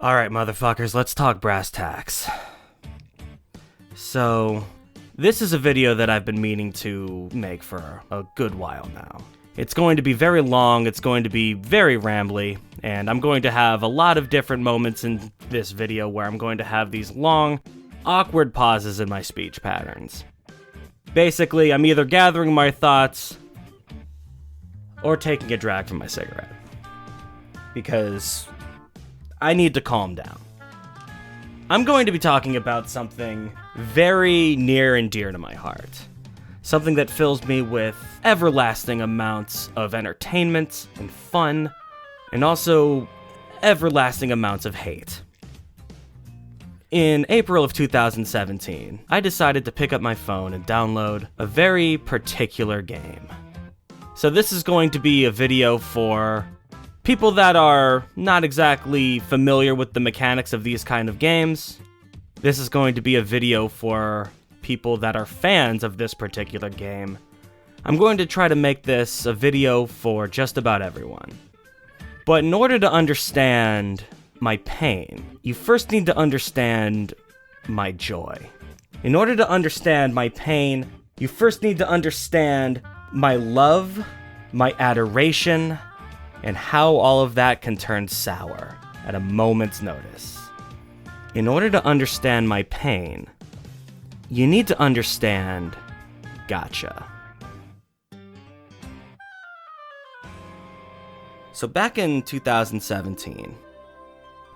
Alright, motherfuckers, let's talk brass tacks. So, this is a video that I've been meaning to make for a good while now. It's going to be very long, it's going to be very rambly, and I'm going to have a lot of different moments in this video where I'm going to have these long, awkward pauses in my speech patterns. Basically, I'm either gathering my thoughts or taking a drag from my cigarette. Because I need to calm down. I'm going to be talking about something very near and dear to my heart. Something that fills me with everlasting amounts of entertainment and fun, and also everlasting amounts of hate. In April of 2017, I decided to pick up my phone and download a very particular game. So this is going to be a video for people that are not exactly familiar with the mechanics of these kind of games. This is going to be a video for people that are fans of this particular game. I'm going to try to make this a video for just about everyone. But in order to understand my pain, you first need to understand my joy. In order to understand my pain, you first need to understand my love, my adoration, and how all of that can turn sour at a moment's notice. In order to understand my pain, you need to understand Gatcha. So back in 2017,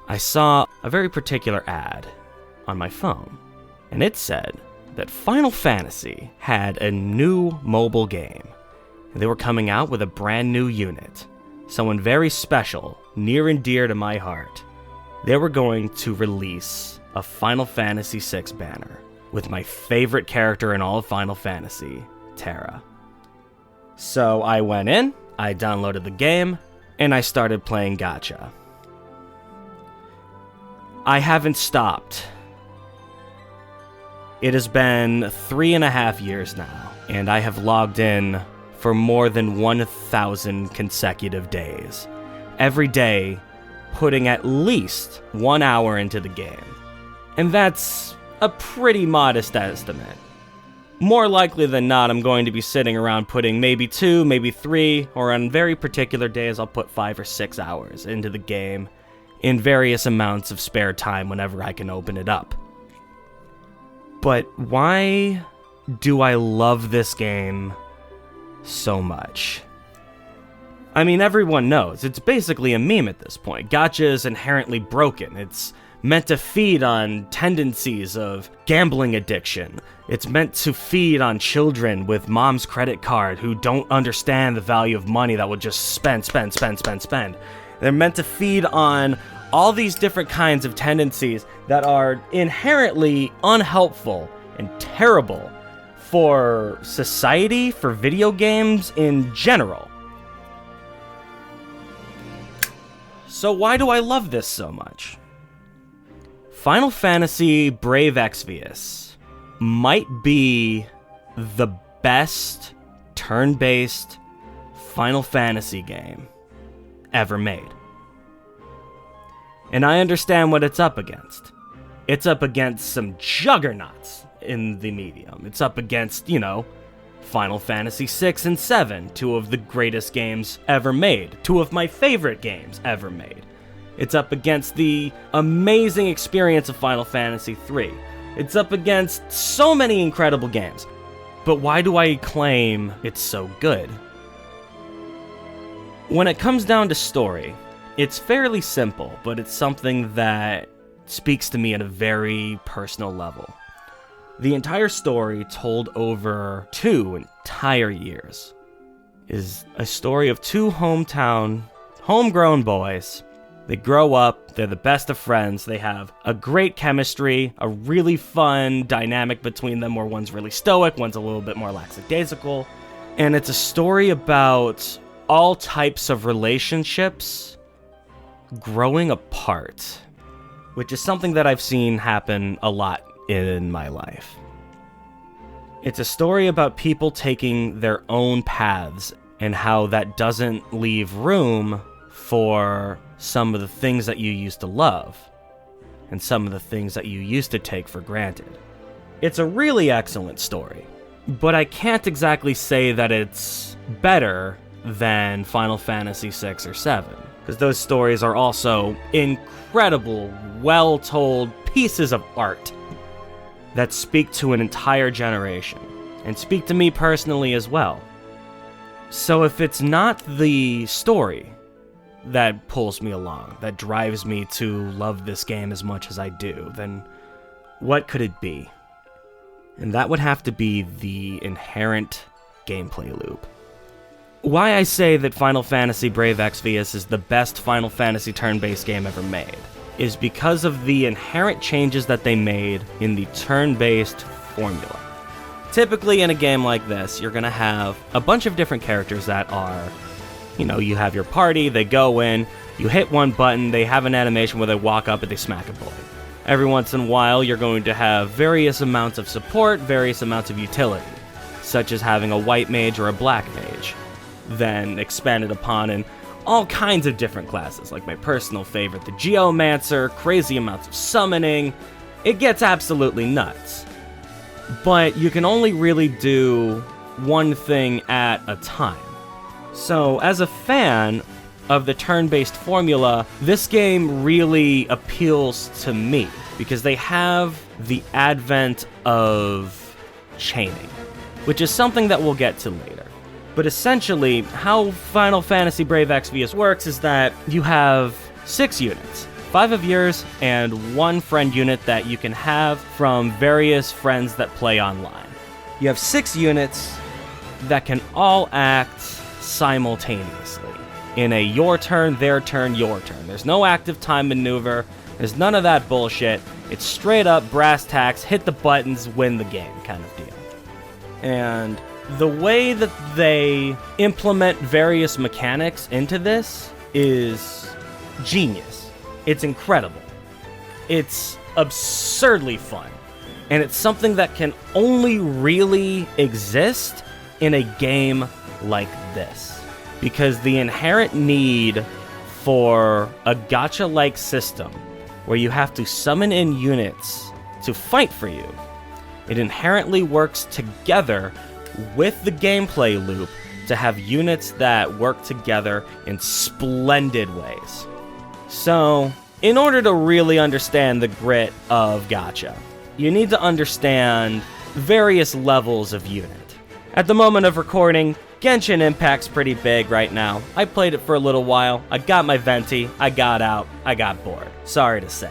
I saw a very particular ad on my phone, and it said that Final Fantasy had a new mobile game, and they were coming out with a brand new unit, someone very special, near and dear to my heart. They were going to release a Final Fantasy VI banner with my favorite character in all of Final Fantasy, Terra. So I went in, I downloaded the game, and I started playing Gatcha. I haven't stopped. It has been 3.5 years now, and I have logged in for more than 1,000 consecutive days. Every day, putting at least 1 hour into the game. And that's a pretty modest estimate. More likely than not, I'm going to be sitting around putting maybe 2, maybe 3, or on very particular days, I'll put 5 or 6 hours into the game in various amounts of spare time whenever I can open it up. But why do I love this game so much? I mean, everyone knows, it's basically a meme at this point. Gacha is inherently broken. It's meant to feed on tendencies of gambling addiction. It's meant to feed on children with mom's credit card who don't understand the value of money that will just spend. They're meant to feed on all these different kinds of tendencies that are inherently unhelpful and terrible for society, for video games in general. So why do I love this so much? Final Fantasy Brave Exvius might be the best turn-based Final Fantasy game ever made. And I understand what it's up against. It's up against some juggernauts in the medium. It's up against, Final Fantasy VI and VII, two of the greatest games ever made, two of my favorite games ever made. It's up against the amazing experience of Final Fantasy III. It's up against so many incredible games. But why do I claim it's so good? When it comes down to story, it's fairly simple, but it's something that speaks to me at a very personal level. The entire story, told over 2 entire years, is a story of 2 homegrown boys. They grow up, they're the best of friends, they have a great chemistry, a really fun dynamic between them where one's really stoic, one's a little bit more lackadaisical, and it's a story about all types of relationships growing apart, which is something that I've seen happen a lot in my life. It's a story about people taking their own paths and how that doesn't leave room for some of the things that you used to love. and some of the things that you used to take for granted. It's a really excellent story, but I can't exactly say that it's better than Final Fantasy VI or VII, because those stories are also incredible, well-told pieces of art that speak to an entire generation, and speak to me personally as well. So if it's not the story that pulls me along, that drives me to love this game as much as I do, then what could it be? And that would have to be the inherent gameplay loop. Why I say that Final Fantasy Brave Exvius is the best Final Fantasy turn-based game ever made is because of the inherent changes that they made in the turn-based formula. Typically in a game like this, you're gonna have a bunch of different characters that are, you have your party, they go in, you hit one button, they have an animation where they walk up and they smack a boy. Every once in a while, you're going to have various amounts of support, various amounts of utility, such as having a white mage or a black mage, then expanded upon in all kinds of different classes, like my personal favorite, the Geomancer, crazy amounts of summoning. It gets absolutely nuts. But you can only really do one thing at a time. So, as a fan of the turn-based formula, this game really appeals to me because they have the advent of chaining, which is something that we'll get to later. But essentially, how Final Fantasy Brave Exvius works is that you have 6 units, 5 of yours and 1 friend unit that you can have from various friends that play online. You have 6 units that can all act simultaneously in a your turn, their turn, your turn. There's no active time maneuver. There's none of that bullshit. It's straight up brass tacks, hit the buttons, win the game kind of deal. And the way that they implement various mechanics into this is genius. It's incredible. It's absurdly fun. And it's something that can only really exist in a game like this. Because the inherent need for a gacha-like system where you have to summon in units to fight for you, it inherently works together with the gameplay loop to have units that work together in splendid ways. So, in order to really understand the grit of gacha, you need to understand various levels of unit. At the moment of recording, Genshin Impact's pretty big right now. I played it for a little while, I got my venti, I got out, I got bored. Sorry to say.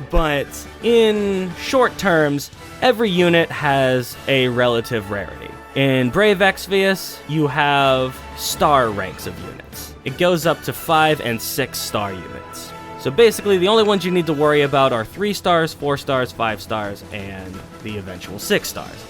But in short terms, every unit has a relative rarity. In Brave Exvius, you have star ranks of units. It goes up to 5 and 6 star units. So basically, the only ones you need to worry about are 3 stars, 4 stars, 5 stars, and the eventual 6 stars.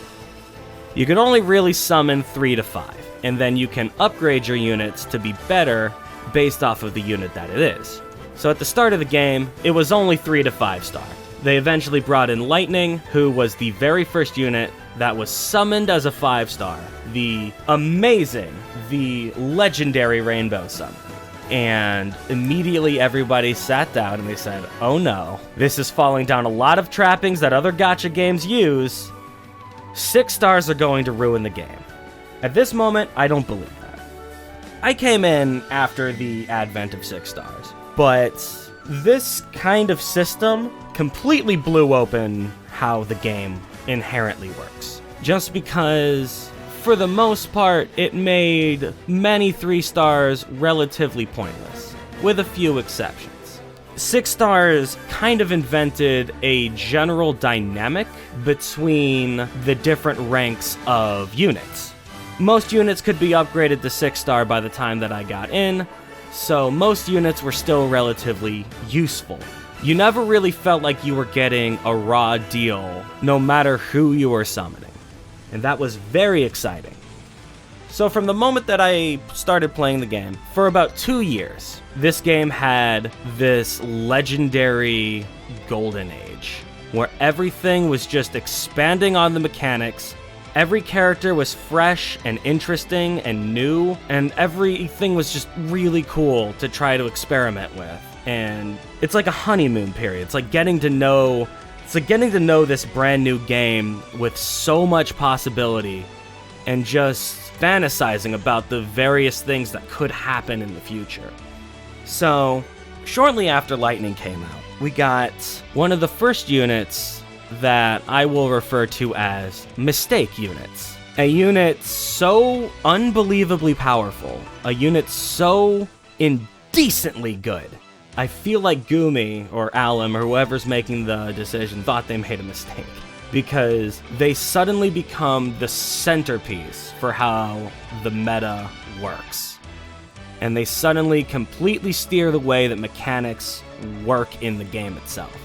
You can only really summon 3 to 5, and then you can upgrade your units to be better based off of the unit that it is. So at the start of the game, it was only 3 to 5 star. They eventually brought in Lightning, who was the very first unit that was summoned as a 5 star. The amazing, the legendary Rainbow Summon. And immediately everybody sat down and they said, oh no, this is falling down a lot of trappings that other gacha games use. 6 stars are going to ruin the game. At this moment, I don't believe that. I came in after the advent of 6 stars, but this kind of system completely blew open how the game inherently works. Just because, for the most part, it made many 3 stars relatively pointless, with a few exceptions. 6 stars kind of invented a general dynamic between the different ranks of units. Most units could be upgraded to 6 star by the time that I got in, so most units were still relatively useful. You never really felt like you were getting a raw deal, no matter who you were summoning. And that was very exciting. So from the moment that I started playing the game, for about 2 years, this game had this legendary golden age, where everything was just expanding on the mechanics. Every character was fresh and interesting and new, and everything was just really cool to try to experiment with. And it's like a honeymoon period. It's like getting to know this brand new game with so much possibility and just fantasizing about the various things that could happen in the future. So, shortly after Lightning came out, we got one of the first units that I will refer to as mistake units. A unit so unbelievably powerful, a unit so indecently good. I feel like Gumi or Alum or whoever's making the decision thought they made a mistake, because they suddenly become the centerpiece for how the meta works. And they suddenly completely steer the way that mechanics work in the game itself.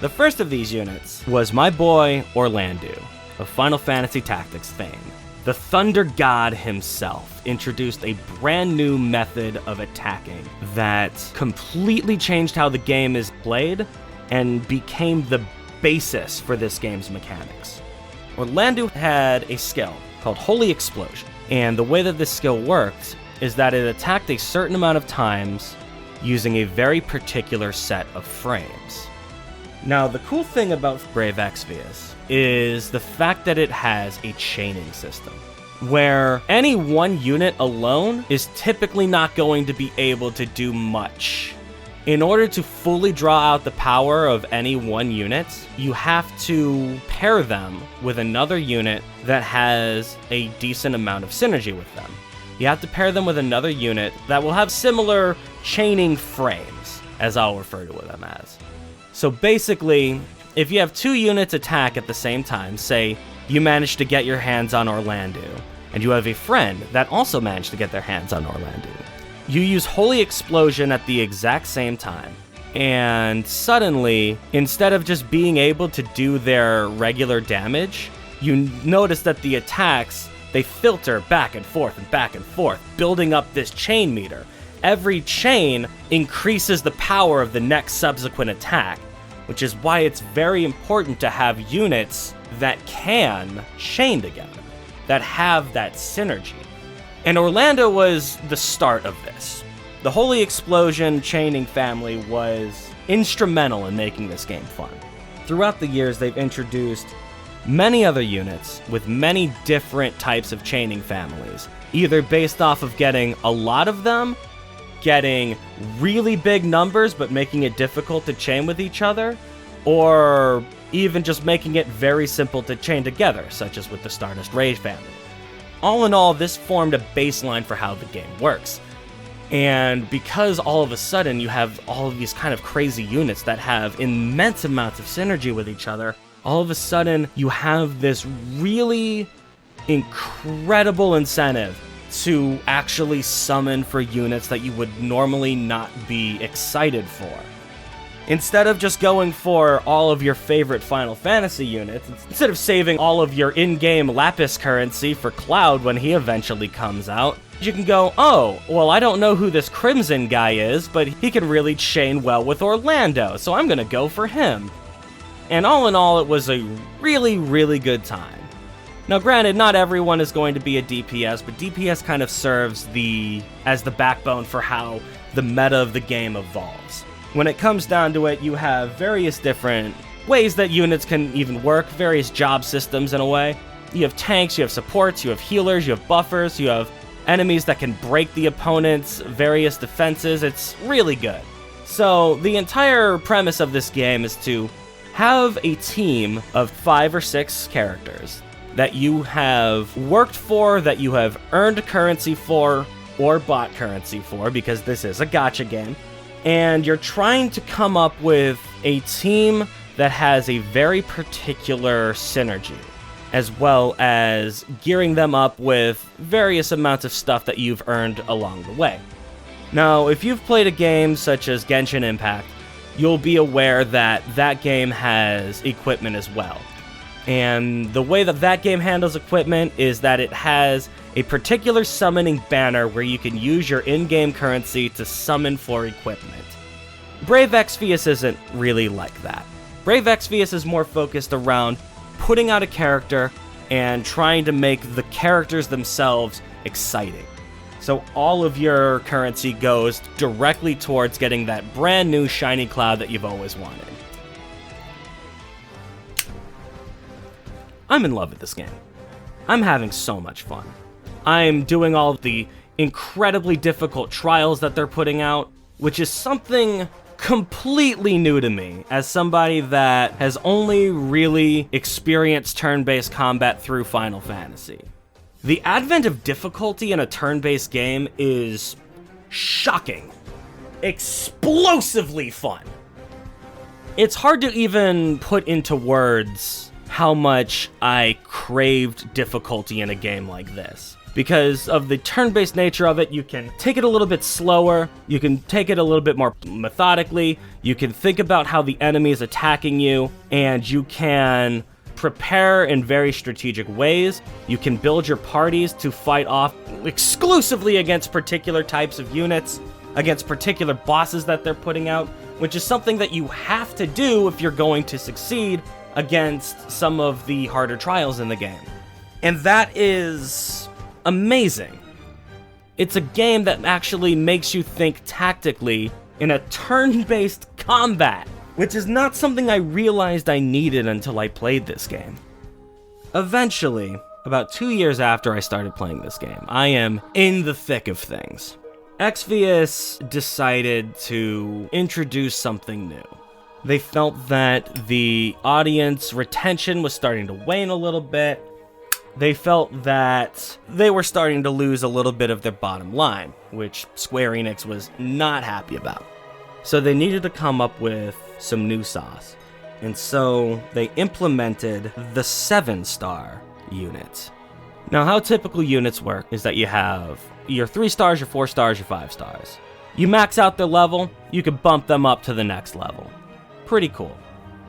The first of these units was my boy Orlando of Final Fantasy Tactics fame. The Thunder God himself introduced a brand new method of attacking that completely changed how the game is played and became the basis for this game's mechanics. Orlando had a skill called Holy Explosion, and the way that this skill worked is that it attacked a certain amount of times using a very particular set of frames. Now, the cool thing about Brave Exvius is the fact that it has a chaining system, where any one unit alone is typically not going to be able to do much. In order to fully draw out the power of any one unit, you have to pair them with another unit that has a decent amount of synergy with them. You have to pair them with another unit that will have similar chaining frames, as I'll refer to them as. So basically, if you have two units attack at the same time, say you manage to get your hands on Orlando, and you have a friend that also managed to get their hands on Orlando, you use Holy Explosion at the exact same time, and suddenly, instead of just being able to do their regular damage, you notice that the attacks, they filter back and forth, building up this chain meter. Every chain increases the power of the next subsequent attack, which is why it's very important to have units that can chain together, that have that synergy. And Orlando was the start of this. The Holy Explosion chaining family was instrumental in making this game fun. Throughout the years, they've introduced many other units with many different types of chaining families, either based off of getting a lot of them, getting really big numbers but making it difficult to chain with each other, or even just making it very simple to chain together, such as with the Stardust Rage family. All in all, this formed a baseline for how the game works. And because all of a sudden you have all of these kind of crazy units that have immense amounts of synergy with each other, all of a sudden you have this really incredible incentive to actually summon for units that you would normally not be excited for. Instead of just going for all of your favorite Final Fantasy units, instead of saving all of your in-game Lapis currency for Cloud when he eventually comes out, you can go, oh, well, I don't know who this Crimson guy is, but he can really chain well with Orlando, so I'm gonna go for him. And all in all, it was a really, really good time. Now, granted, not everyone is going to be a DPS, but DPS kind of serves as the backbone for how the meta of the game evolves. When it comes down to it, you have various different ways that units can even work, various job systems in a way. You have tanks, you have supports, you have healers, you have buffers, you have enemies that can break the opponent's various defenses. It's really good. So, the entire premise of this game is to have a team of 5 or 6 characters that you have worked for, that you have earned currency for, or bought currency for, because this is a gacha game, and you're trying to come up with a team that has a very particular synergy, as well as gearing them up with various amounts of stuff that you've earned along the way. Now, if you've played a game such as Genshin Impact, you'll be aware that that game has equipment as well. And the way that that game handles equipment is that it has a particular summoning banner where you can use your in-game currency to summon for equipment. Brave Exvius isn't really like that. Brave Exvius is more focused around putting out a character and trying to make the characters themselves exciting. So all of your currency goes directly towards getting that brand new shiny cloud that you've always wanted. I'm in love with this game. I'm having so much fun. I'm doing all of the incredibly difficult trials that they're putting out, which is something completely new to me as somebody that has only really experienced turn-based combat through Final Fantasy. The advent of difficulty in a turn-based game is shocking, explosively fun. It's hard to even put into words how much I craved difficulty in a game like this. Because of the turn-based nature of it, you can take it a little bit slower, you can take it a little bit more methodically, you can think about how the enemy is attacking you, and you can prepare in very strategic ways. You can build your parties to fight off exclusively against particular types of units, against particular bosses that they're putting out, which is something that you have to do if you're going to succeed against some of the harder trials in the game. And that is amazing. It's a game that actually makes you think tactically in a turn-based combat, which is not something I realized I needed until I played this game. Eventually, about 2 years after I started playing this game, I am in the thick of things. Exvius decided to introduce something new. They felt that the audience retention was starting to wane a little bit. They felt that they were starting to lose a little bit of their bottom line, which Square Enix was not happy about. So they needed to come up with some new sauce. And so they implemented the 7-star unit. Now, how typical units work is that you have your 3 stars, your 4 stars, your 5 stars. You max out their level, you can bump them up to the next level. Pretty cool.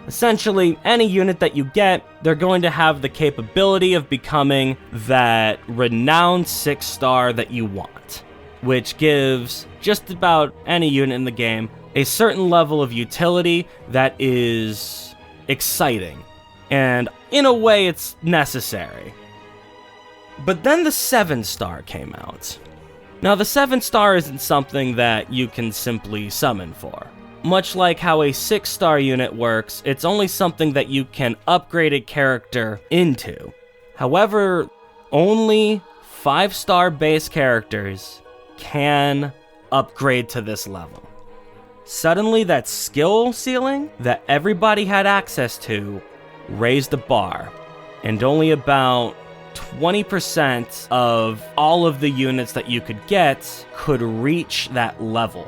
Essentially, any unit that you get, they're going to have the capability of becoming that renowned 6-star that you want, which gives just about any unit in the game a certain level of utility that is exciting, and in a way it's necessary. But then the 7-star came out. Now, the 7-star isn't something that you can simply summon for. Much like how a 6-star unit works, it's only something that you can upgrade a character into. However, only 5-star base characters can upgrade to this level. Suddenly, that skill ceiling that everybody had access to raised the bar, and only about 20% of all of the units that you could get could reach that level.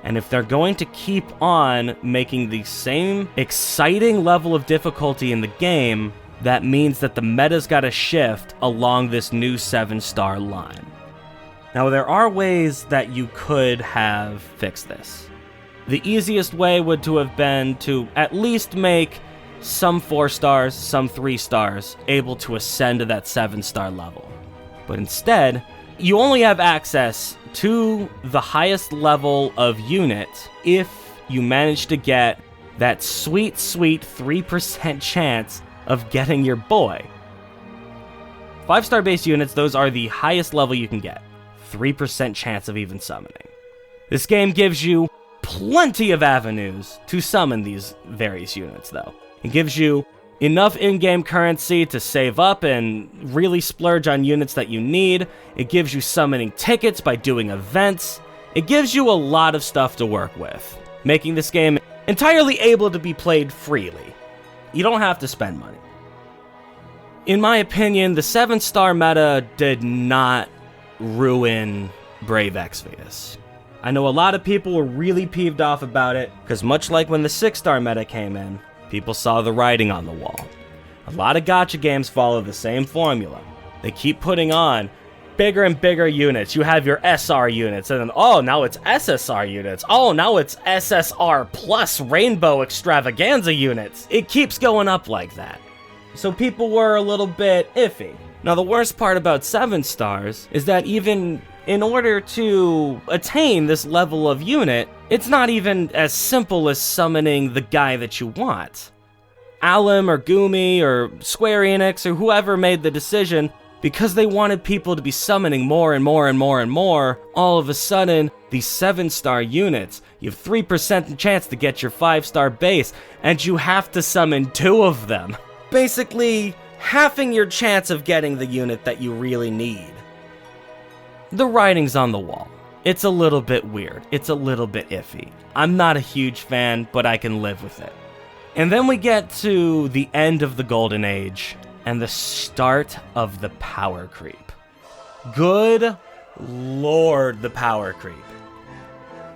And if they're going to keep on making the same exciting level of difficulty in the game, that means that the meta's got to shift along this new 7-star line. Now, there are ways that you could have fixed this. The easiest way would to have been to at least make some 4 stars, some 3 stars able to ascend to that 7-star level. But instead, you only have access to the highest level of unit if you manage to get that sweet 3% chance of getting your boy. 5-star base units, those are the highest level you can get. 3% chance of even summoning. This game gives you plenty of avenues to summon these various units, though. It gives you enough in-game currency to save up and really splurge on units that you need. It gives you summoning tickets by doing events. It gives you a lot of stuff to work with, making this game entirely able to be played freely. You don't have to spend money. In my opinion, the 7-star meta did not ruin Brave Exvius. I know a lot of people were really peeved off about it, because much like when the 6-star meta came in, people saw the writing on the wall. A lot of Gatcha games follow the same formula. They keep putting on bigger and bigger units. You have your SR units, and then, oh, now it's SSR units. Oh, now it's SSR plus Rainbow Extravaganza units. It keeps going up like that. So people were a little bit iffy. Now, the worst part about 7 stars is that even in order to attain this level of unit, it's not even as simple as summoning the guy that you want. Alum or Gumi or Square Enix or whoever made the decision because they wanted people to be summoning more and more and more and more, all of a sudden, these 7-star units, you have 3% chance to get your 5-star base, and you have to summon 2 of them. Basically, halving your chance of getting the unit that you really need. The writing's on the wall. It's a little bit weird. It's a little bit iffy. I'm not a huge fan, but I can live with it. And then we get to the end of the Golden Age and the start of the power creep. Good lord, the power creep.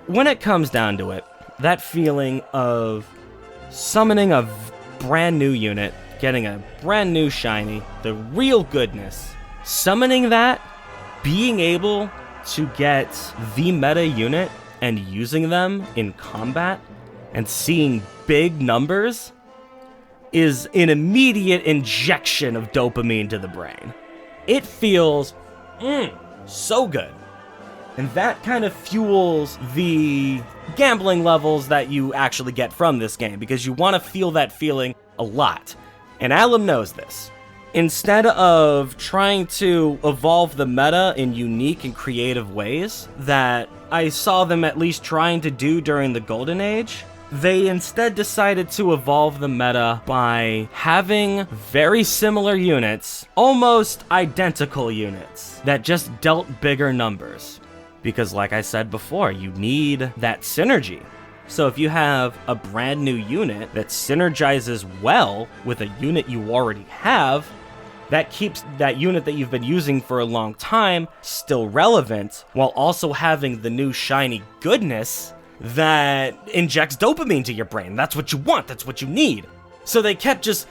When it comes down to it, that feeling of summoning a brand new unit, getting a brand new shiny, the real goodness, summoning that, being able to get the meta unit and using them in combat and seeing big numbers is an immediate injection of dopamine to the brain. It feels so good. And that kind of fuels the gambling levels that you actually get from this game, because you want to feel that feeling a lot. And Alum knows this. Instead of trying to evolve the meta in unique and creative ways that I saw them at least trying to do during the Golden Age, they instead decided to evolve the meta by having very similar units, almost identical units, that just dealt bigger numbers. Because like I said before, you need that synergy. So if you have a brand new unit that synergizes well with a unit you already have, that keeps that unit that you've been using for a long time still relevant, while also having the new shiny goodness that injects dopamine to your brain. That's what you want, that's what you need. So they kept just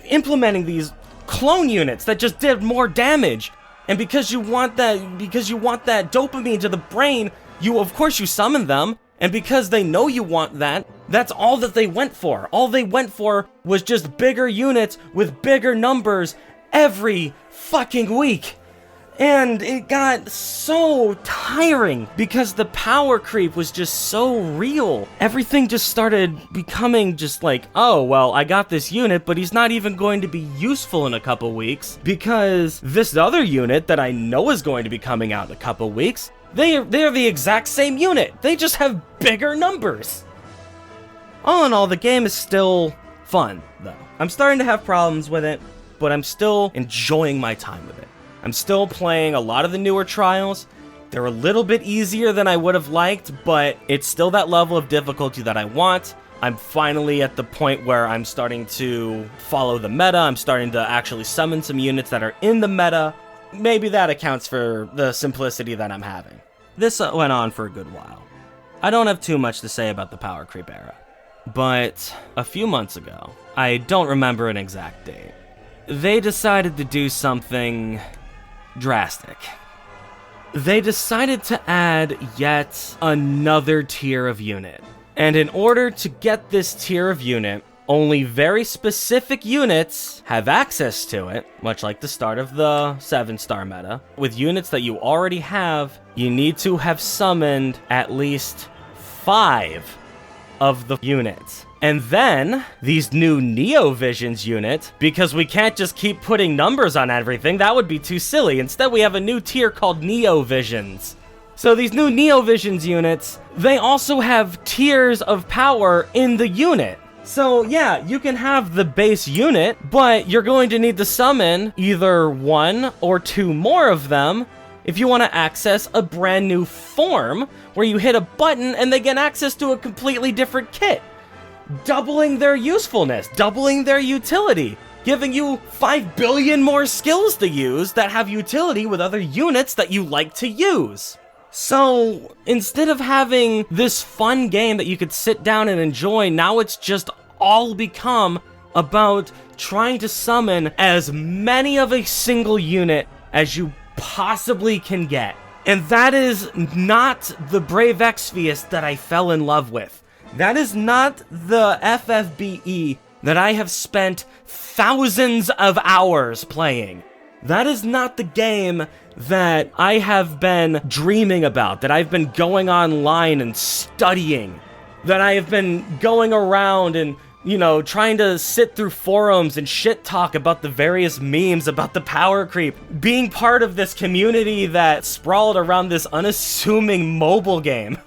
implementing these clone units that just did more damage. And because you want that dopamine to the brain, of course you summon them. And because they know you want that, that's all that they went for. All they went for was just bigger units with bigger numbers every fucking week. And it got so tiring because the power creep was just so real. Everything just started becoming just like, oh, well, I got this unit, but he's not even going to be useful in a couple weeks because this other unit that I know is going to be coming out in a couple weeks, they're the exact same unit. They just have bigger numbers. All in all, the game is still fun, though. I'm starting to have problems with it, but I'm still enjoying my time with it. I'm still playing a lot of the newer trials. They're a little bit easier than I would have liked, but it's still that level of difficulty that I want. I'm finally at the point where I'm starting to follow the meta. I'm starting to actually summon some units that are in the meta. Maybe that accounts for the simplicity that I'm having. This went on for a good while. I don't have too much to say about the power creep era, but a few months ago, I don't remember an exact date, they decided to do something drastic. They decided to add yet another tier of unit. And in order to get this tier of unit, only very specific units have access to it, much like the start of the 7-star meta. With units that you already have, you need to have summoned at least 5 of the units. And then, these new Neo Visions unit, because we can't just keep putting numbers on everything, that would be too silly. Instead, we have a new tier called Neo Visions. So these new Neo Visions units, they also have tiers of power in the unit. So yeah, you can have the base unit, but you're going to need to summon either 1 or 2 more of them if you want to access a brand new form where you hit a button and they get access to a completely different kit, doubling their usefulness, doubling their utility, giving you 5 billion more skills to use that have utility with other units that you like to use. So, instead of having this fun game that you could sit down and enjoy, now it's just all become about trying to summon as many of a single unit as you possibly can get. And that is not the brave Exvius that I fell in love with. That is not the FFBE that I have spent thousands of hours playing. That is not the game that I have been dreaming about, that I've been going online and studying, that I have been going around and you know, trying to sit through forums and shit talk about the various memes about the power creep, being part of this community that sprawled around this unassuming mobile game.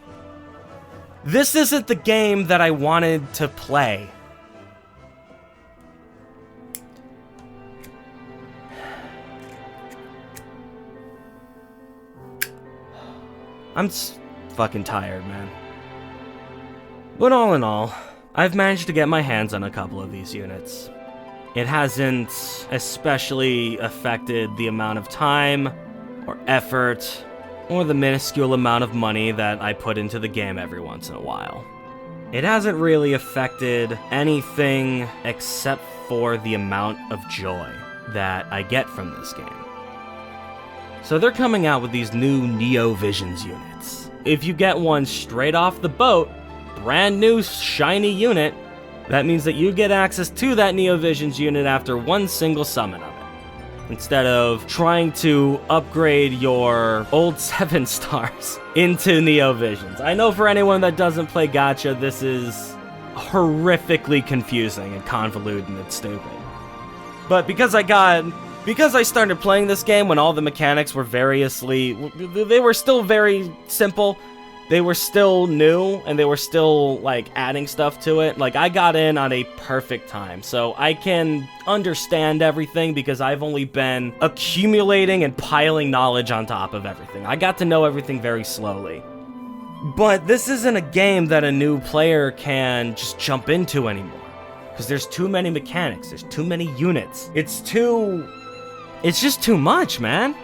This isn't the game that I wanted to play. I'm fucking tired, man. But all in all, I've managed to get my hands on a couple of these units. It hasn't especially affected the amount of time, or effort, or the minuscule amount of money that I put into the game every once in a while. It hasn't really affected anything except for the amount of joy that I get from this game. So they're coming out with these new Neo Visions units. If you get one straight off the boat, brand new shiny unit, that means that you get access to that Neo Visions unit after one single summon of it, instead of trying to upgrade your old 7 stars into Neo Visions. I know for anyone that doesn't play Gatcha, this is horrifically confusing and convoluted and stupid. But because I started playing this game when all the mechanics were they were still very simple, they were still new, and they were still, like, adding stuff to it. Like, I got in on a perfect time, so I can understand everything because I've only been accumulating and piling knowledge on top of everything. I got to know everything very slowly. But this isn't a game that a new player can just jump into anymore, because there's too many mechanics, there's too many units. It's just too much, man.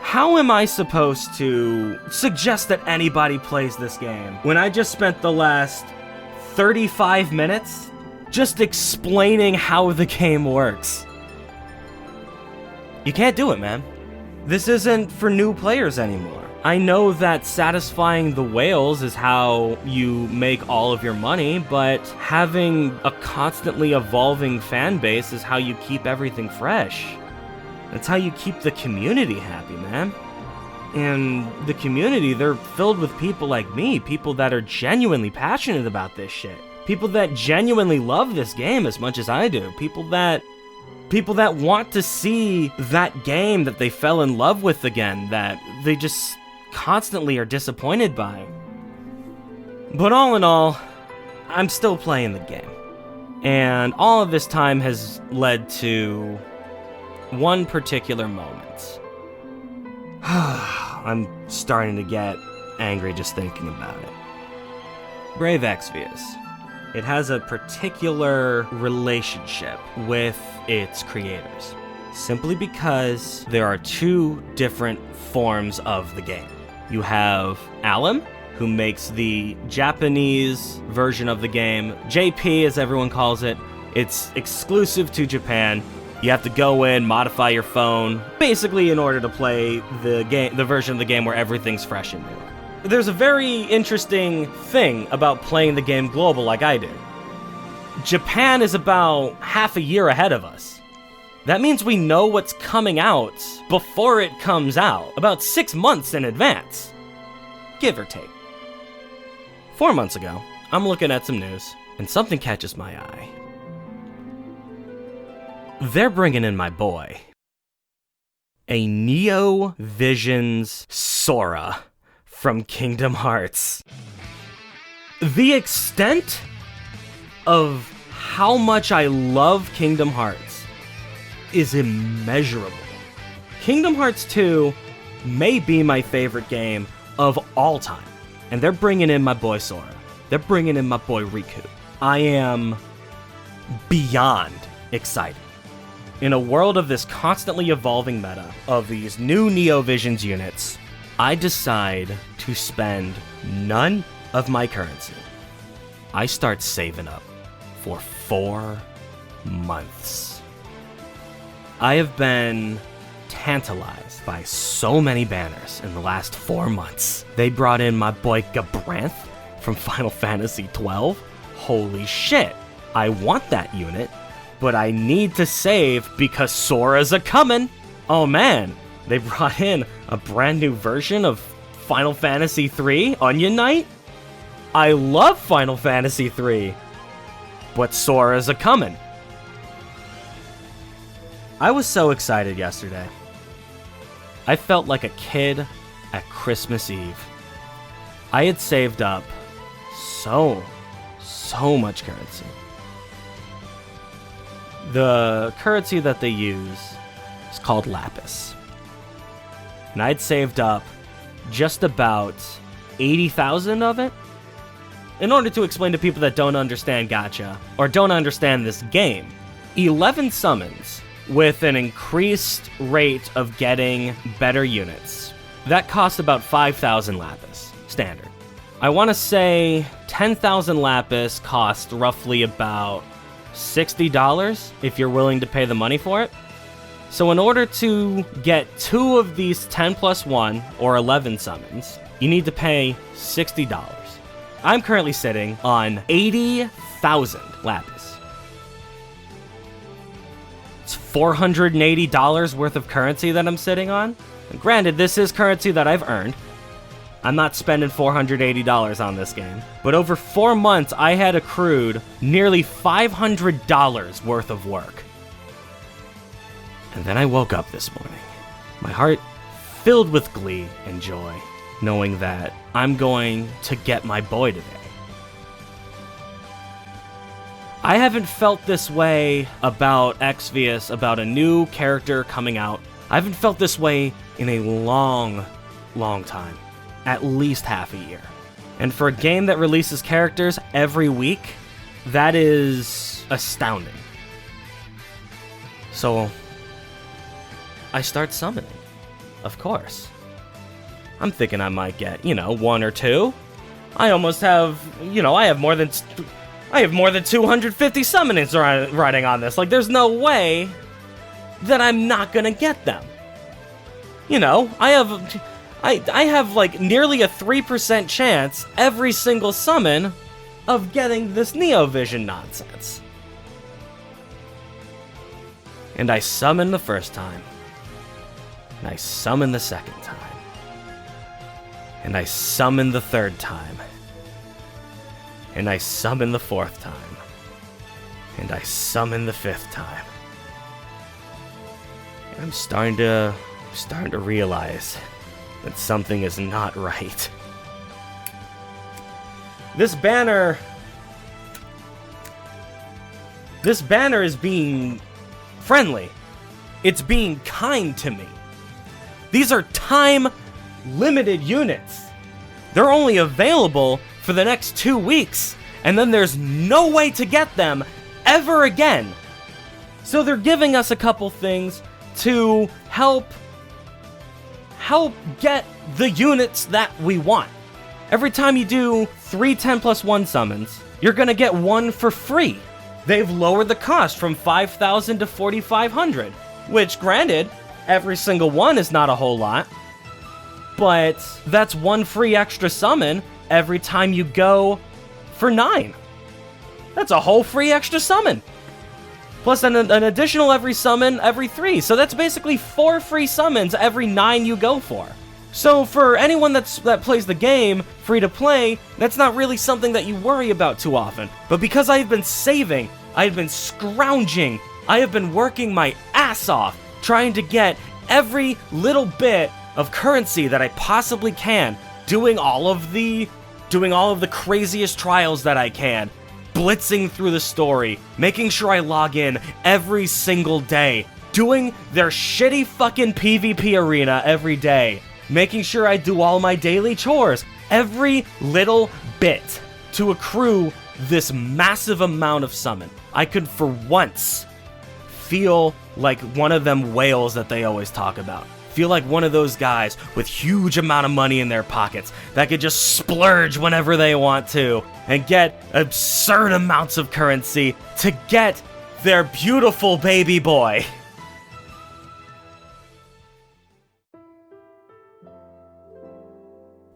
How am I supposed to suggest that anybody plays this game when I just spent the last 35 minutes just explaining how the game works? You can't do it, man. This isn't for new players anymore. I know that satisfying the whales is how you make all of your money, but having a constantly evolving fan base is how you keep everything fresh. That's how you keep the community happy, man. And the community, they're filled with people like me, people that are genuinely passionate about this shit. People that genuinely love this game as much as I do. People that want to see that game that they fell in love with again, that they just constantly are disappointed by. But all in all, I'm still playing the game. And all of this time has led to one particular moment. I'm starting to get angry just thinking about it. Brave Exvius. It has a particular relationship with its creators, simply because there are two different forms of the game. You have Alum, who makes the Japanese version of the game, JP as everyone calls it. It's exclusive to Japan. You have to go in, modify your phone, basically in order to play the version of the game where everything's fresh and new. There's a very interesting thing about playing the game global like I did. Japan is about half a year ahead of us. That means we know what's coming out before it comes out, about 6 months in advance, give or take. 4 months ago, I'm looking at some news, and something catches my eye. They're bringing in my boy. A Neo Visions Sora from Kingdom Hearts. The extent of how much I love Kingdom Hearts is immeasurable. Kingdom Hearts 2 may be my favorite game of all time. And they're bringing in my boy Sora. They're bringing in my boy Riku. I am beyond excited. In a world of this constantly evolving meta of these new Neo Visions units, I decide to spend none of my currency. I start saving up for 4 months. I have been tantalized by so many banners in the last 4 months. They brought in my boy Gabranth from Final Fantasy XII. Holy shit, I want that unit, but I need to save because Sora's a-comin'. Oh man, they brought in a brand new version of Final Fantasy III, Onion Knight. I love Final Fantasy III. but Sora's a-comin'. I was so excited yesterday. I felt like a kid at Christmas Eve. I had saved up so much currency. The currency that they use is called lapis. And I'd saved up just about 80,000 of it. In order to explain to people that don't understand Gatcha, or don't understand this game, 11 summons with an increased rate of getting better units. That costs about 5,000 lapis, standard. I want to say 10,000 lapis cost roughly about $60 if you're willing to pay the money for it. So in order to get 2 of these 10 plus 1 or 11 summons, you need to pay $60. I'm currently sitting on 80,000 lapis. It's $480 worth of currency that I'm sitting on. And granted, this is currency that I've earned. I'm not spending $480 on this game. But over 4 months, I had accrued nearly $500 worth of work. And then I woke up this morning, my heart filled with glee and joy, knowing that I'm going to get my boy today. I haven't felt this way about Exvius, about a new character coming out. I haven't felt this way in a long time. At least half a year. And for a game that releases characters every week, that is astounding. So I start summoning, of course. I'm thinking I might get, 1 or 2. I almost have, I have more than 250 summonings riding on this. Like, there's no way that I'm not gonna get them. I have like nearly a 3% chance every single summon of getting this Neovision nonsense. And I summon the first time. And I summon the second time. And I summon the third time. And I summon the fourth time. And I summon the fifth time. And I'm starting to realize that something is not right. This banner is being friendly. It's being kind to me. These are time-limited units. They're only available for the next 2 weeks, and then there's no way to get them ever again. So they're giving us a couple things to help get the units that we want. Every time you do 3 10 plus 1 summons, you're gonna get 1 for free. They've lowered the cost from 5,000 to 4,500, which granted, every single one is not a whole lot, but that's 1 free extra summon every time you go for 9. That's a whole free extra summon. Plus an additional every summon every 3. So that's basically 4 free summons every 9 you go for. So for anyone that plays the game free to play, that's not really something that you worry about too often. But because I've been saving, I've been scrounging, I have been working my ass off trying to get every little bit of currency that I possibly can, doing all of the craziest trials that I can, blitzing through the story, making sure I log in every single day, doing their shitty fucking PvP arena every day, making sure I do all my daily chores, every little bit to accrue this massive amount of summon. I could for once feel like one of them whales that they always talk about. Feel like one of those guys with huge amount of money in their pockets that could just splurge whenever they want to and get absurd amounts of currency to get their beautiful baby boy.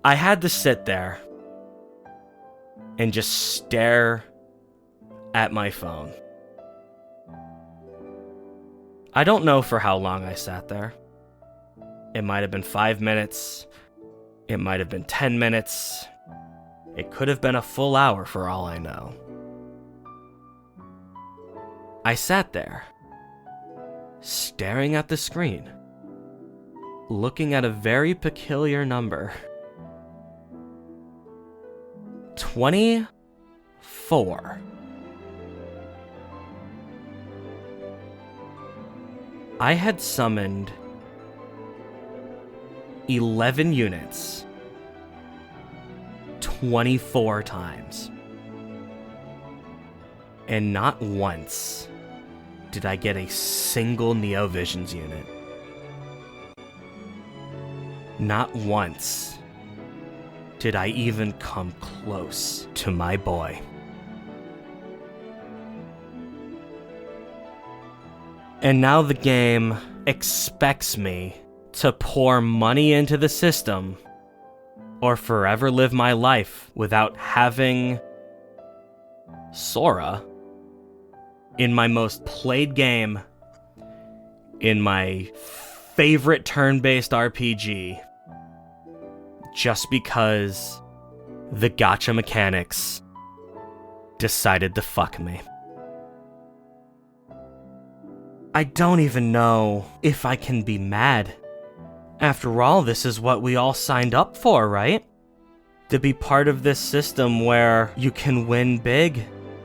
I had to sit there and just stare at my phone. I don't know for how long I sat there. It might have been 5 minutes. It might have been 10 minutes. It could have been a full hour for all I know. I sat there, staring at the screen, looking at a very peculiar number. 24. I had summoned 11 units 24 times. And not once did I get a single Neovisions unit. Not once did I even come close to my boy. And now the game expects me to pour money into the system or forever live my life without having Sora in my most played game, in my favorite turn-based RPG, just because the Gatcha mechanics decided to fuck me. I don't even know if I can be mad. After all, this is what we all signed up for, right? To be part of this system where you can win big.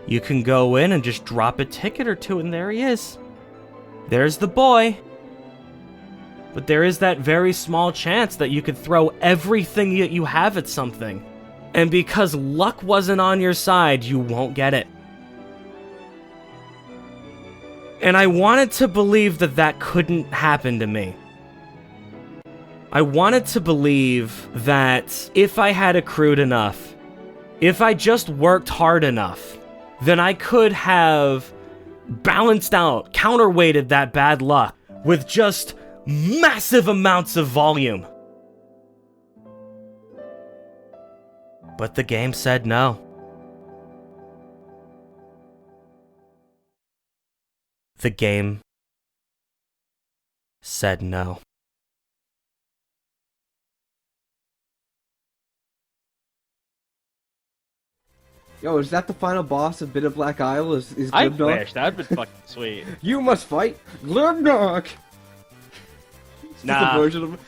You can go in and just drop a ticket or two, and there he is. There's the boy. But there is that very small chance that you could throw everything that you have at something. And because luck wasn't on your side, you won't get it. And I wanted to believe that that couldn't happen to me. I wanted to believe that if I had accrued enough, if I just worked hard enough, then I could have balanced out, counterweighted that bad luck with just massive amounts of volume. But the game said no. The game said no. Yo, is that the final boss of Bit of Black Isle? Is I Glibnock? wish. That'd been fucking sweet. You must fight Glibnock! It's Nah.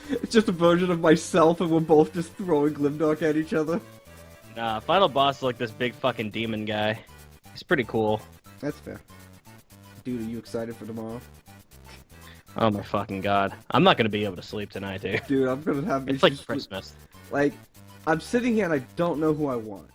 it's just a version of myself, and we're both just throwing Glibnock at each other. Nah, final boss is like this big fucking demon guy. He's pretty cool. That's fair. Dude, are you excited for tomorrow? Oh my fucking god. I'm not gonna be able to sleep tonight, dude. Dude, I'm gonna have It's like Christmas. Like, I'm sitting here and I don't know who I want.